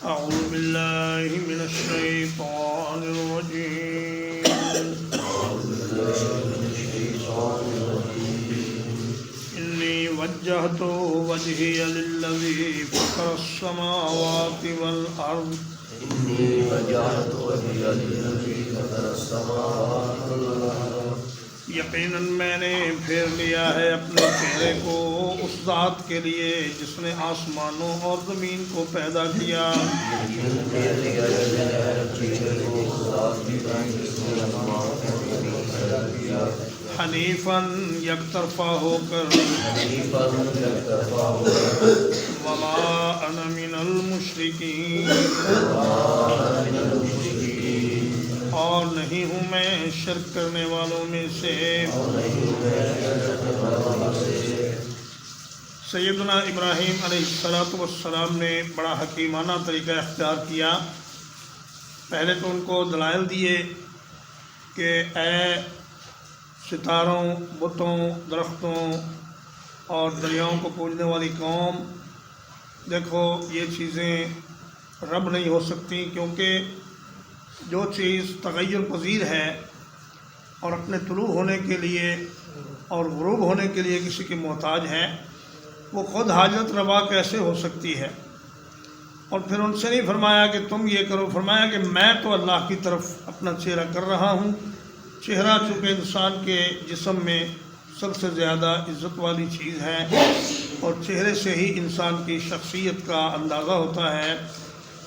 أعوذ بالله من الشيطان الرجيم إني وجهت وجهي للذي فطر السماوات والأرض یقیناً میں نے پھیر لیا ہے اپنے چہرے کو اس ذات کے لیے جس نے آسمانوں اور زمین کو پیدا کیا، حنیفاً یک طرفہ ہو کر، وما انا من المشرکین، اور نہیں ہوں میں شرک کرنے والوں میں سے۔ سیدنا ابراہیم علیہ السلام نے بڑا حکیمانہ طریقہ اختیار کیا۔ پہلے تو ان کو دلائل دیے کہ اے ستاروں، بتوں، درختوں اور دریاؤں کو پوجنے والی قوم، دیکھو یہ چیزیں رب نہیں ہو سکتی، کیونکہ جو چیز تغیر پذیر ہے اور اپنے طلوع ہونے کے لیے اور غروب ہونے کے لیے کسی کی محتاج ہے، وہ خود حاجت روا کیسے ہو سکتی ہے؟ اور پھر ان سے نہیں فرمایا کہ تم یہ کرو، فرمایا کہ میں تو اللہ کی طرف اپنا چہرہ کر رہا ہوں۔ چہرہ چونکہ انسان کے جسم میں سب سے زیادہ عزت والی چیز ہے، اور چہرے سے ہی انسان کی شخصیت کا اندازہ ہوتا ہے،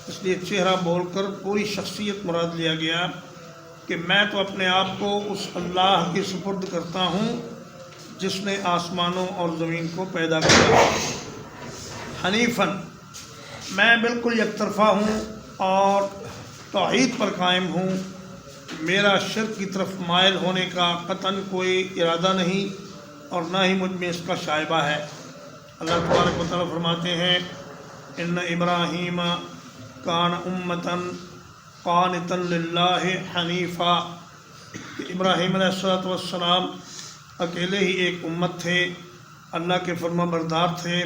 اس لیے چہرہ بول کر پوری شخصیت مراد لیا گیا کہ میں تو اپنے آپ کو اس اللہ کی سپرد کرتا ہوں جس نے آسمانوں اور زمین کو پیدا کیا۔ حنیفاً، میں بالکل یک طرفہ ہوں اور توحید پر قائم ہوں، میرا شرک کی طرف مائل ہونے کا قطعاً کوئی ارادہ نہیں اور نہ ہی مجھ میں اس کا شائبہ ہے۔ اللہ تبارک و تعالیٰ فرماتے ہیں ان ابراہیم کان امتاً قانتاً للہ حنیفا، کہ ابراہیم علیہ السلام اکیلے ہی ایک امت تھے، اللہ کے فرما بردار تھے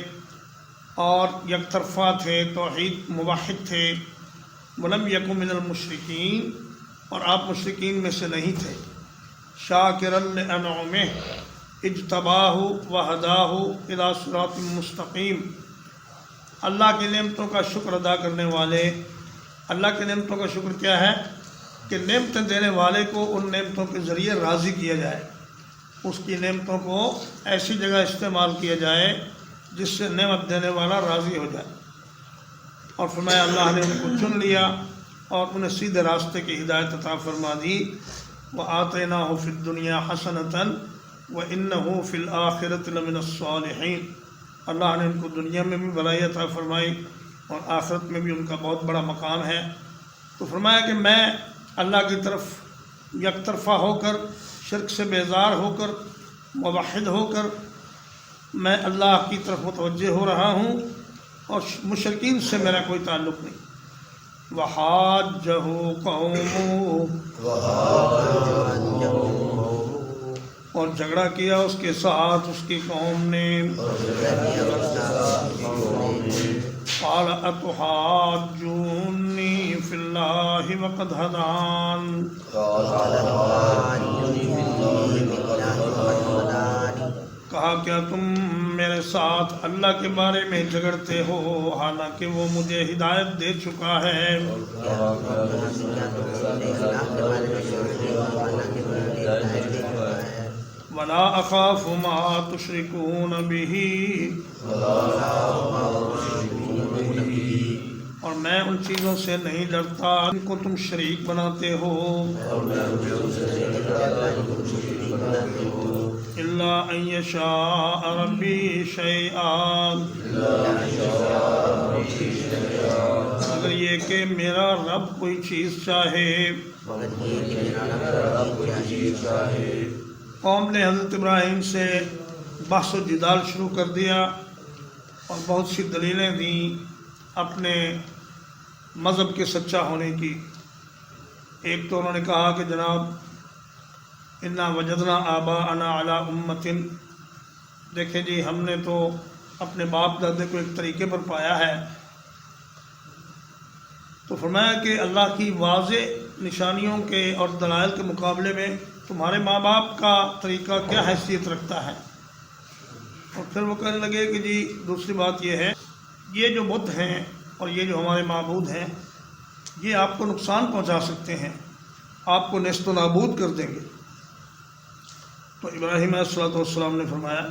اور یک طرفہ تھے، توحید موحد تھے۔ ولم یکن من المشرکین، اور آپ مشرکین میں سے نہیں تھے۔ شاکرا لانعمہ اجتباہ وہداہ الی صراط مستقیم، اللہ کی نعمتوں کا شکر ادا کرنے والے۔ اللہ کی نعمتوں کا شکر کیا ہے؟ کہ نعمتیں دینے والے کو ان نعمتوں کے ذریعے راضی کیا جائے، اس کی نعمتوں کو ایسی جگہ استعمال کیا جائے جس سے نعمت دینے والا راضی ہو جائے۔ اور فرمایا اللہ نے ان کو چن لیا اور انہیں سیدھے راستے کی ہدایت عطا فرما دی۔ وَآتَيْنَاهُ فِي الدُّنْيَا حَسَنَةً وَإِنَّهُ فِي الْآخِرَةِ لَمِنَ الصَّالِحِينَ، اللہ نے ان کو دنیا میں بھی بھلائی عطا فرمائی اور آخرت میں بھی ان کا بہت بڑا مقام ہے۔ تو فرمایا کہ میں اللہ کی طرف یک طرفہ ہو کر، شرک سے بیزار ہو کر، موحد ہو کر میں اللہ کی طرف متوجہ ہو رہا ہوں اور مشرکین سے میرا کوئی تعلق نہیں۔ وَحَاجَّهُ قَوْمُهُ، اور جھگڑا کیا اس کے ساتھ اس کی قوم نے۔ قَالَ أَتُحَاجُّونِّي فِي اللَّهِ وَقَدْ هَدَانِ، کہا کیا تم میرے ساتھ اللہ کے بارے میں جھگڑتے ہو حالانکہ وہ مجھے ہدایت دے چکا ہے۔ وَلَا أَخَافُ مَا تُشْرِكُونَ بِهِ، اور میں ان چیزوں سے نہیں ڈرتا جن کو تم شریک بناتے ہو۔ إِلَّا أَن يَشَاءَ رَبِّي شَيْئًا، اگر یہ کہ میرا رب کوئی چیز چاہے۔ قوم نے حضرت ابراہیم سے بحث و جدال شروع کر دیا اور بہت سی دلیلیں دیں اپنے مذہب کے سچا ہونے کی۔ ایک تو انہوں نے کہا کہ جناب انا وجدنا آباءنا علی امۃ، دیکھیں جی ہم نے تو اپنے باپ دادے کو ایک طریقے پر پایا ہے، تو فرمایا کہ اللہ کی واضح نشانیوں کے اور دلائل کے مقابلے میں تمہارے ماں باپ کا طریقہ کیا حیثیت رکھتا ہے؟ اور پھر وہ کہنے لگے کہ جی دوسری بات یہ ہے، یہ جو بت ہیں اور یہ جو ہمارے معبود ہیں یہ آپ کو نقصان پہنچا سکتے ہیں، آپ کو نیست و نابود کر دیں گے۔ تو ابراہیم علیہ السلام نے فرمایا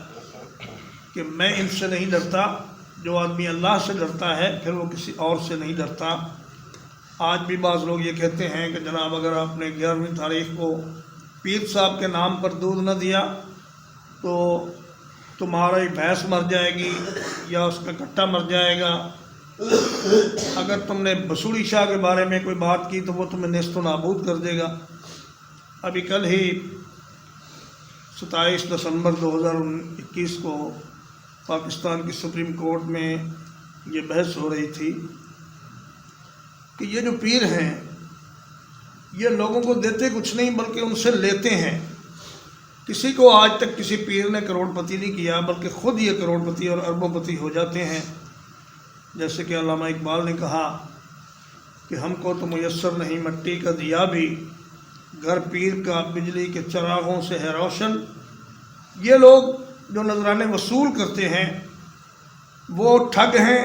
کہ میں ان سے نہیں ڈرتا، جو آدمی اللہ سے ڈرتا ہے پھر وہ کسی اور سے نہیں ڈرتا۔ آج بھی بعض لوگ یہ کہتے ہیں کہ جناب اگر آپ نے 11ویں تاریخ کو پیر صاحب کے نام پر دودھ نہ دیا تو تمہاری بھینس مر جائے گی یا اس کا کٹا مر جائے گا، اگر تم نے بسوڑی شاہ کے بارے میں کوئی بات کی تو وہ تمہیں نیست و نابود کر دے گا۔ ابھی کل ہی 27 دسمبر 2021 کو پاکستان کی سپریم کورٹ میں یہ بحث ہو رہی تھی کہ یہ جو پیر ہیں یہ لوگوں کو دیتے کچھ نہیں بلکہ ان سے لیتے ہیں۔ کسی کو آج تک کسی پیر نے کروڑ پتی نہیں کیا بلکہ خود یہ کروڑ پتی اور اربوں پتی ہو جاتے ہیں۔ جیسے کہ علامہ اقبال نے کہا کہ ہم کو تو میسر نہیں مٹی کا دیا بھی، گھر پیر کا بجلی کے چراغوں سے ہے روشن۔ یہ لوگ جو نذرانے وصول کرتے ہیں وہ ٹھگ ہیں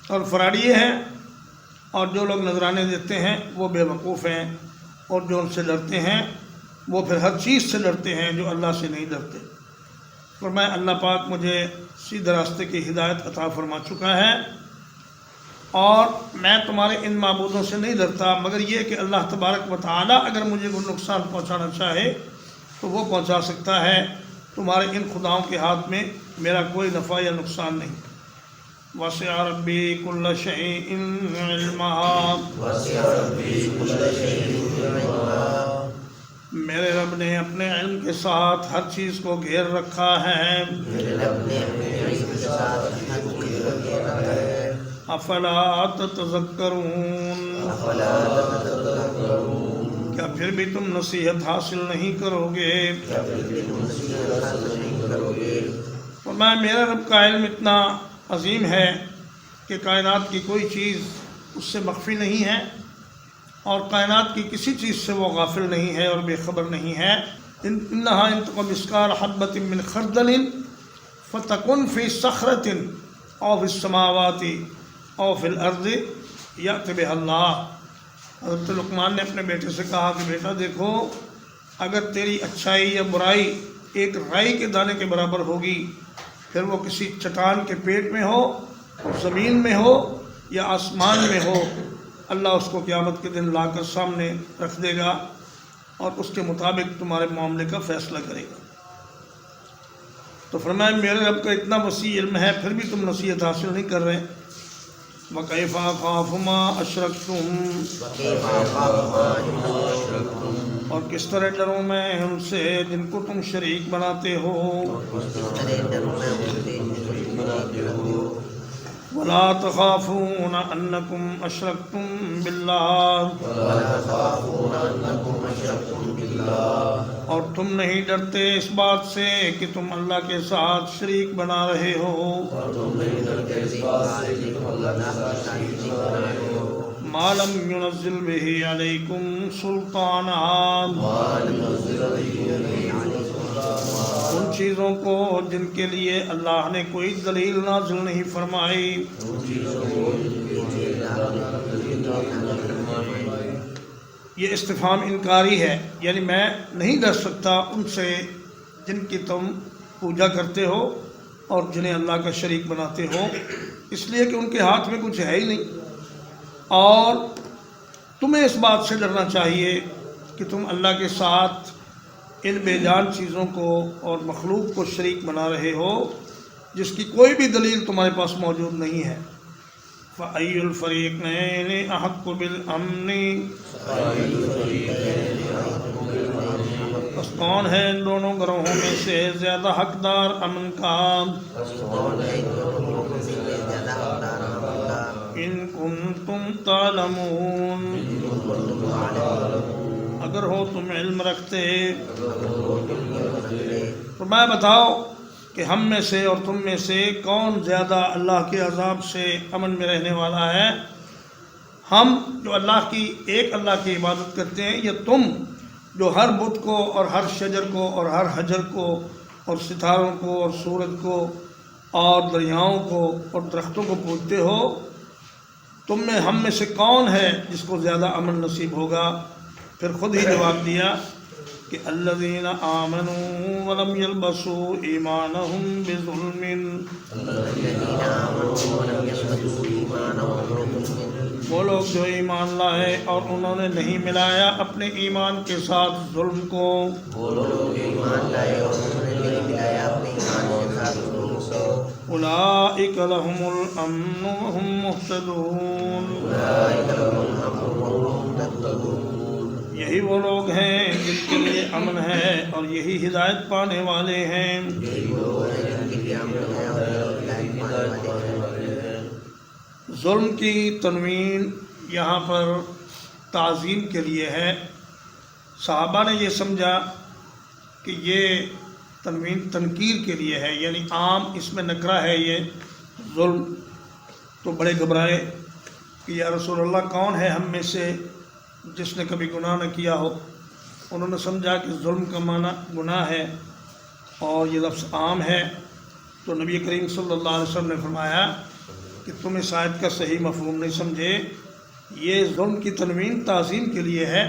اور فراڈیے ہیں، اور جو لوگ نذرانے دیتے ہیں وہ بے وقوف ہیں، اور جو ان سے ڈرتے ہیں وہ پھر ہر چیز سے ڈرتے ہیں جو اللہ سے نہیں ڈرتے۔ فرمایا اللہ پاک مجھے سیدھے راستے کی ہدایت عطا فرما چکا ہے، اور میں تمہارے ان معبودوں سے نہیں ڈرتا، مگر یہ کہ اللہ تبارک و تعالی اگر مجھے کوئی نقصان پہنچانا چاہے تو وہ پہنچا سکتا ہے، تمہارے ان خداؤں کے ہاتھ میں میرا کوئی نفع یا نقصان نہیں۔ وسع ربی کل شیء علما، میرے رب نے اپنے علم کے ساتھ ہر چیز کو گھیر رکھا ہے۔ افلا تتذکرون، کیا پھر بھی تم نصیحت حاصل نہیں کرو گے؟ فرمایا میرا رب کا علم اتنا عظیم ہے کہ کائنات کی کوئی چیز اس سے مخفی نہیں ہے، اور کائنات کی کسی چیز سے وہ غافل نہیں ہے اور بے خبر نہیں ہے۔ انہا ان تک مثقال حبۃ من خردل فتکن فی صخرۃ او فی السماوات او فی الارض یأت بہا اللہ۔ حضرت لقمان نے اپنے بیٹے سے کہا کہ بیٹا دیکھو، اگر تیری اچھائی یا برائی ایک رائی کے دانے کے برابر ہوگی، پھر وہ کسی چٹان کے پیٹ میں ہو، زمین میں ہو یا آسمان میں ہو، اللہ اس کو قیامت کے دن لا کر سامنے رکھ دے گا اور اس کے مطابق تمہارے معاملے کا فیصلہ کرے گا۔ تو فرمایا میرے رب کا اتنا وسیع علم ہے پھر بھی تم نصیحت حاصل نہیں کر رہے۔ وَكَيْفَ أَخَافُ مَا أَشْرَكْتُمْ، اور کس طرح ڈروں میں ان سے جن کو تم شریک بناتے ہو۔ وَلَا تَخَافُونَ أَنَّكُمْ أَشْرَكْتُمْ بِاللَّهِ، اور تم نہیں ڈرتے اس بات سے کہ تم اللہ کے ساتھ شریک بنا رہے ہو۔ مَا لَمْ يُنَزِّلْ بِهِ عَلَيْكُمْ سُلْطَانًا، ان چیزوں کو جن کے لیے اللہ نے کوئی دلیل نازل نہیں فرمائی۔ یہ استفہام انکاری ہے، یعنی میں نہیں ڈر سکتا ان سے جن کی تم پوجا کرتے ہو اور جنہیں اللہ کا شریک بناتے ہو، اس لیے کہ ان کے ہاتھ میں کچھ ہے ہی نہیں، اور تمہیں اس بات سے ڈرنا چاہیے کہ تم اللہ کے ساتھ ان بے جان چیزوں کو اور مخلوق کو شریک بنا رہے ہو جس کی کوئی بھی دلیل تمہارے پاس موجود نہیں ہے۔ فَأَيُّ الْفَرِيقَيْنِ أَحَقُّ بِالْأَمْنِ، بس کون ہے ان دونوں گروہوں میں سے زیادہ حقدار امن کا؟ ان کنتم تعلمون، اگر ہو تم علم رکھتے۔ تو میں بتاؤ کہ ہم میں سے اور تم میں سے کون زیادہ اللہ کے عذاب سے امن میں رہنے والا ہے؟ ہم جو ایک اللہ کی عبادت کرتے ہیں، یا تم جو ہر بت کو اور ہر شجر کو اور ہر حجر کو اور ستاروں کو اور سورج کو اور دریاؤں کو اور درختوں کو پوجتے ہو، تم میں ہم میں سے کون ہے جس کو زیادہ امن نصیب ہوگا؟ پھر خود ہی جواب دیا کہ الذین آمنوا ولم یلبسوا ایمانہم بظلم، وہ لوگ جو ایمان لائے اور انہوں نے نہیں ملایا اپنے ایمان کے ساتھ ظلم کو، اولئک لہم الامن وہم مہتدون، یہی وہ لوگ ہیں جن کے لیے امن ہے اور یہی ہدایت پانے والے ہیں۔ ظلم کی تنوین یہاں پر تعظیم کے لیے ہے۔ صحابہ نے یہ سمجھا کہ یہ تنوین تنکیر کے لیے ہے، یعنی عام اس میں نکرہ ہے یہ ظلم، تو بڑے گھبرائے کہ یا رسول اللہ کون ہے ہم میں سے جس نے کبھی گناہ نہ کیا ہو؟ انہوں نے سمجھا کہ ظلم کا معنی گناہ ہے اور یہ لفظ عام ہے، تو نبی کریم صلی اللہ علیہ وسلم نے فرمایا کہ تم اس آیت کا صحیح مفہوم نہیں سمجھے، یہ ظلم کی تنوین تعظیم کے لیے ہے،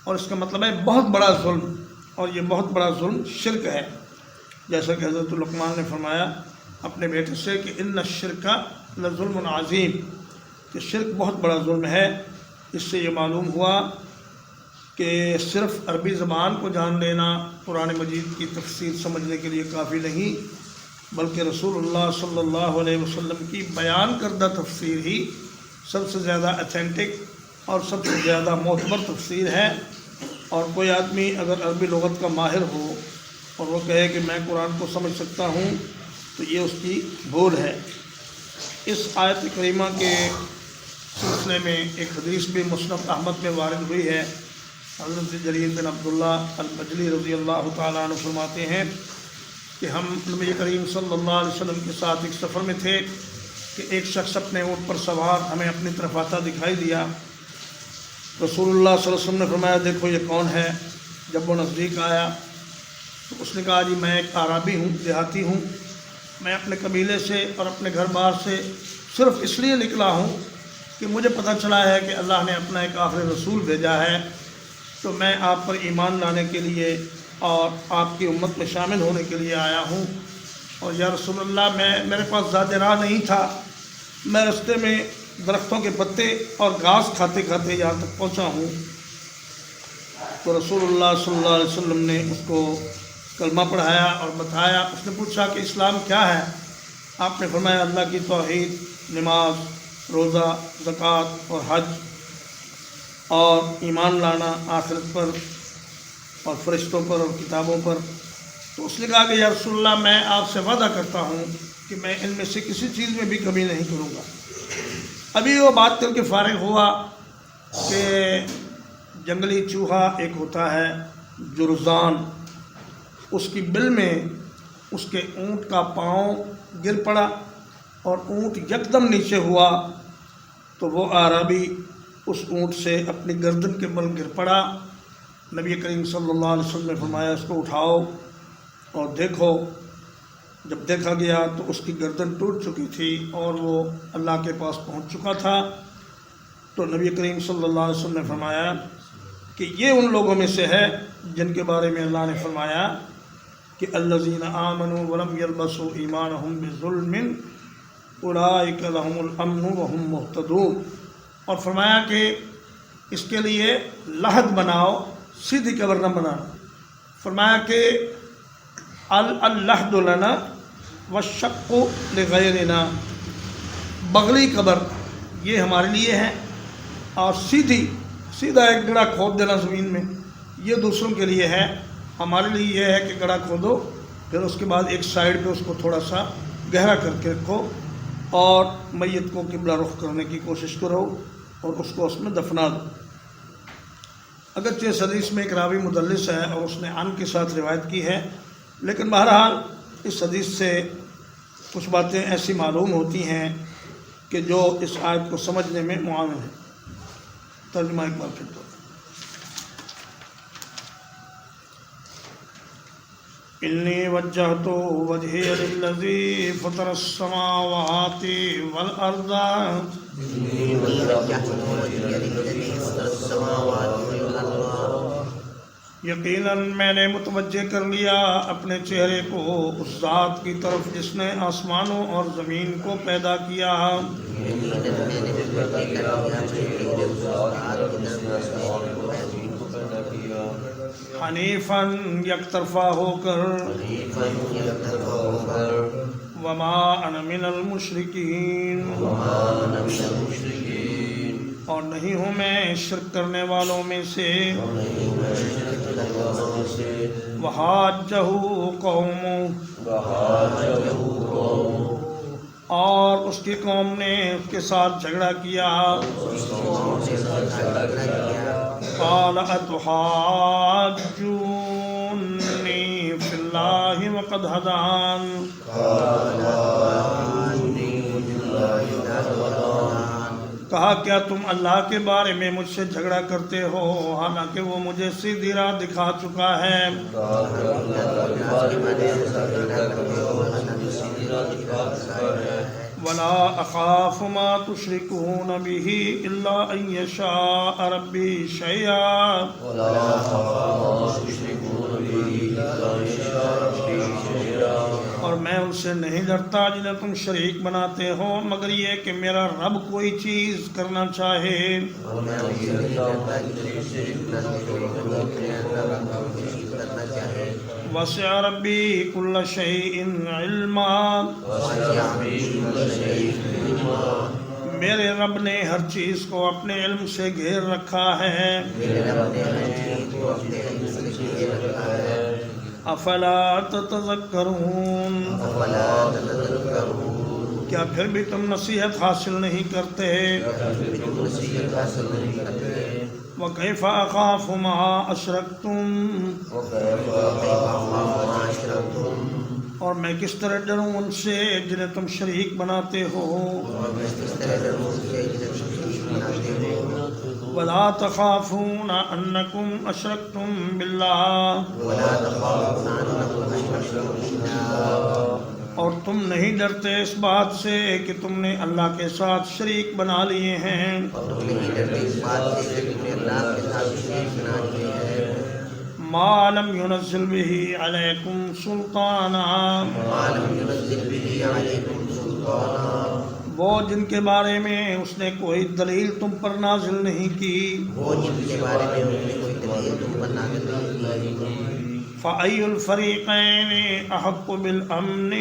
اور اس کا مطلب ہے بہت بڑا ظلم، اور یہ بہت بڑا ظلم شرک ہے، جیسا کہ حضرت لقمان نے فرمایا اپنے بیٹے سے کہ ان الشرک لظلم عظیم، کہ شرک بہت بڑا ظلم ہے۔ اس سے یہ معلوم ہوا کہ صرف عربی زبان کو جان لینا قرآن مجید کی تفسیر سمجھنے کے لیے کافی نہیں، بلکہ رسول اللہ صلی اللہ علیہ وسلم کی بیان کردہ تفسیر ہی سب سے زیادہ اتھینٹک اور سب سے زیادہ معتبر تفسیر ہے۔ اور کوئی آدمی اگر عربی لغت کا ماہر ہو اور وہ کہے کہ میں قرآن کو سمجھ سکتا ہوں تو یہ اس کی بھول ہے۔ اس آیت کریمہ کے سلسلے میں ایک حدیث بھی مسند احمد میں وارد ہوئی ہے۔ حضرت جریر بن عبداللہ البجلی رضی اللہ تعالیٰ عنہ فرماتے ہیں کہ ہم نبی کریم صلی اللہ علیہ وسلم کے ساتھ ایک سفر میں تھے کہ ایک شخص اپنے اونٹ پر سوار ہمیں اپنی طرف آتا دکھائی دیا۔ رسول اللہ صلی اللہ علیہ وسلم نے فرمایا دیکھو یہ کون ہے؟ جب وہ نزدیک آیا تو اس نے کہا جی میں ایک اعرابی ہوں، دیہاتی ہوں، میں اپنے قبیلے سے اور اپنے گھر بار سے صرف اس لیے نکلا ہوں کہ مجھے پتہ چلا ہے کہ اللہ نے اپنا ایک آخری رسول بھیجا ہے، تو میں آپ پر ایمان لانے کے لیے اور آپ کی امت میں شامل ہونے کے لیے آیا ہوں۔ اور یا رسول اللہ میرے پاس زیادہ راہ نہیں تھا، میں رستے میں درختوں کے پتے اور گھاس کھاتے کھاتے یہاں تک پہنچا ہوں۔ تو رسول اللہ صلی اللہ علیہ وسلم نے اس کو کلمہ پڑھایا اور بتایا۔ اس نے پوچھا کہ اسلام کیا ہے؟ آپ نے فرمایا اللہ کی توحید، نماز، روزہ، زکوٰۃ اور حج، اور ایمان لانا آخرت پر اور فرشتوں پر اور کتابوں پر۔ تو اس نے کہا کہ یا رسول اللہ میں آپ سے وعدہ کرتا ہوں کہ میں ان میں سے کسی چیز میں بھی کمی نہیں کروں گا۔ ابھی وہ بات کر کے فارغ ہوا کہ جنگلی چوہا ایک ہوتا ہے جرذان، اس کی بل میں اس کے اونٹ کا پاؤں گر پڑا اور اونٹ یکدم نیچے ہوا، تو وہ اعرابی اس اونٹ سے اپنی گردن کے بل گر پڑا۔ نبی کریم صلی اللہ علیہ وسلم نے فرمایا اس کو اٹھاؤ اور دیکھو۔ جب دیکھا گیا تو اس کی گردن ٹوٹ چکی تھی اور وہ اللہ کے پاس پہنچ چکا تھا۔ تو نبی کریم صلی اللہ علیہ وسلم نے فرمایا کہ یہ ان لوگوں میں سے ہے جن کے بارے میں اللہ نے فرمایا کہ الذین آمنوا ولم یلبسوا ایمانہم بظلم اولئک لہم الامن وہم مہتدون، اور فرمایا کہ اس کے لیے لحد بناؤ، سیدھی قبر نہ بنانا۔ فرمایا کہ اللحد لنا والشق لغیرنا، بغلی قبر یہ ہمارے لیے ہے، اور سیدھا ایک گڑھا کھود دینا زمین میں یہ دوسروں کے لیے ہے۔ ہمارے لیے یہ ہے کہ گڑھا کھودو، پھر اس کے بعد ایک سائیڈ پہ اس کو تھوڑا سا گہرا کر کے رکھو اور میت کو قبلہ رخ کرنے کی کوشش کرو اور اس کو اس میں دفنا دو۔ اگرچہ اس حدیث میں ایک راوی مدلس ہے اور اس نے عن کے ساتھ روایت کی ہے، لیکن بہرحال اس حدیث سے کچھ باتیں ایسی معلوم ہوتی ہیں کہ جو اس آیت کو سمجھنے میں معاون ہیں۔ ترجمہ ایک بار پھر تو انی وجہت وجہی للذی فطر السماوات والارض یقیناً میں نے متوجہ کر لیا اپنے چہرے کو اس ذات کی طرف جس نے آسمانوں اور زمین کو پیدا کیا، حنیفاً یک طرفہ ہو کر، وما انا من المشرکین، اور نہیں ہوں میں شرک کرنے والوں میں سے۔ وحاجہ قوم، اور اس کی قوم نے اس کے ساتھ جھگڑا کیا۔ قال اتحاجونی فی اللہ وقد ہدان، کہا کیا تم اللہ کے بارے میں مجھ سے جھگڑا کرتے ہو حالانکہ وہ مجھے سیدھی راہ دکھا چکا ہے۔ ولا اخاف ما تشركون به الا ان يشاء ربي شيئا، اور میں ان سے نہیں ڈرتا جنہیں تم شریک بناتے ہو مگر یہ کہ میرا رب کوئی چیز کرنا چاہے۔ وسع ربی کل شیء علما، میرے رب نے ہر چیز کو اپنے علم سے گھیر رکھا ہے۔ افلا تتذکرون، کیا پھر بھی تم نصیحت حاصل نہیں کرتے؟ وَكَيْفَ أَخَافُ مَا أَشْرَكْتُمْ، اور میں کس طرح ڈروں ان سے جنہیں تم شریک بناتے ہو۔ وَلَا تَخَافُونَ أَنَّكُمْ أَشْرَكْتُمْ بِاللَّهِ، اور تم نہیں ڈرتے اس بات سے کہ تم نے اللہ کے ساتھ شریک بنا لیے ہیں۔ ما لم ينزل به عليكم سلطانا، وہ جن کے بارے میں اس نے کوئی دلیل تم پر نازل نہیں کی۔ فَأَيُّ الْفَرِيقَيْنِ أَحَقُّ بِالْأَمْنِ،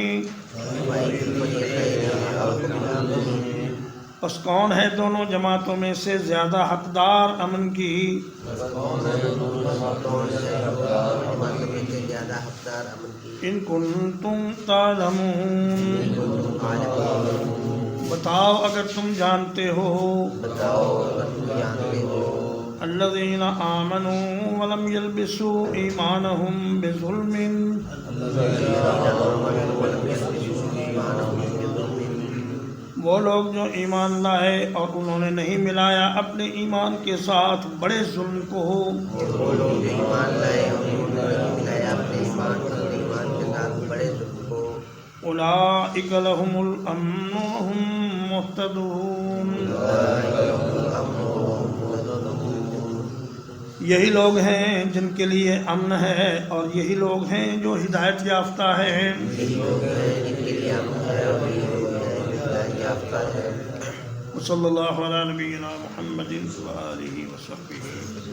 پس کون ہے دونوں جماعتوں میں سے زیادہ حقدار امن کی؟ ان کنتم تعلمون، بتاؤ اگر تم جانتے ہو۔ الذین آمنوا ولم یلبسوا ایمانہم بظلم، وہ لوگ جو ایمان لائے اور انہوں نے نہیں ملایا اپنے ایمان کے ساتھ بڑے ظلم کو۔ اولئک لہم الامن وہم مہتدون، یہی لوگ ہیں جن کے لیے امن ہے اور یہی لوگ ہیں جو ہدایت یافتہ ہیں۔ صلی اللہ علیہ نبینا محمد وآلہ وصحبہ۔